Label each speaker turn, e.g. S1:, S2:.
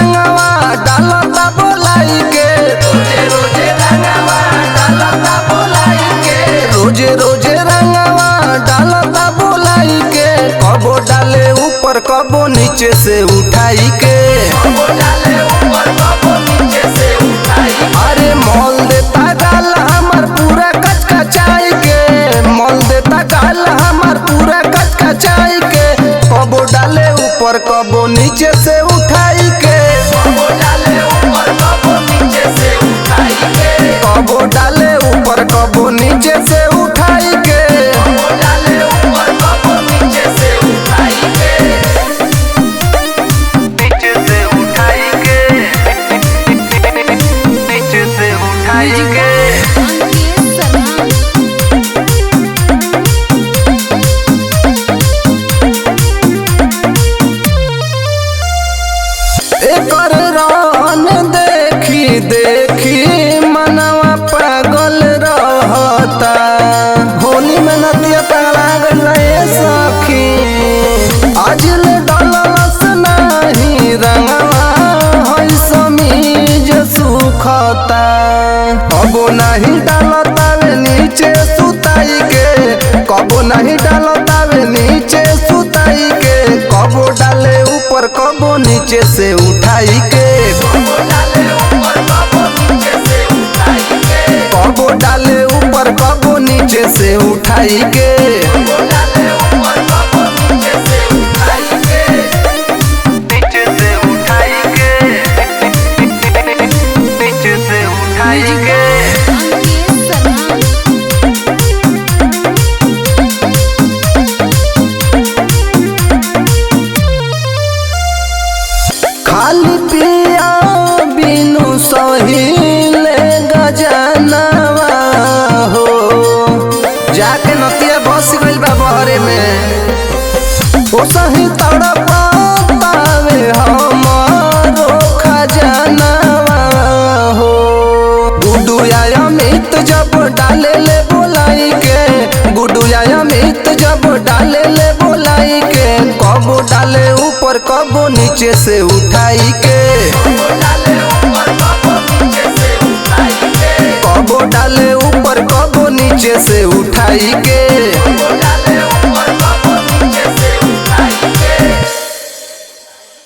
S1: रंगवा डालता बोलाई के,
S2: रोजे रंगवा डालता बोलाई के,
S1: रोजे रोजे रंगवा डालता बोलाई के। कबो डाले ऊपर कबो नीचे से उठाई के,
S2: कबो डाले ऊपर कबो नीचे से उठाई।
S1: अरे मोल देता गाल हमार पूरा कचकचाई के, मोल देता गाल हमार पूरा कचकचाई के। कबो डाले ऊपर कबो नीचे से उठाई के,
S2: कबो डाले ऊपर कबो नीचे से उठाई के,
S1: कबो डाले ऊपर कबो नीचे से उठाई के।
S2: कबो डाले ऊपर कबो नीचे से उठाई के।
S1: नीचे से उठाई के, नीचे से उठाई के। एकर रन देखी देखी मनवा पागल रहता, होली में नदिया पगला गइल रे सखी। आज ले डलस नाही रंगवा हई समीज सुखता, कबो नहीं डालतावे नीचे सुताई के, कबो नहीं डालतावे नीचे सुताई के। कबो डाले ऊपर कबो नीचे से उठाई के,
S2: कबो डाले ऊपर कबो नीचे से उठाई के,
S1: कबो डाले ऊपर कबो नीचे से उठाई के।
S2: कबो डाले ऊपर कबो नीचे से उठाई के।
S1: नीचे से उठाई के, नीचे से उठाई के। खाली पिया बिनु सहीले गजनवा हो, जाके नतिया बस गइल बा बहरे में। ओ सही तड़पावे हमारो खजनवा हो। गुडू या अमित जब डाले ले बोलाई के, गुडू या अमित जब डाले ले बोलाई के। कबो डाले ऊपर कबो नीचे से उठाई के,
S2: कबो डाले ऊपर कबो नीचे से उठाई के,
S1: कबो डाले ऊपर कबो नीचे से उठाई के।
S2: कबो डाले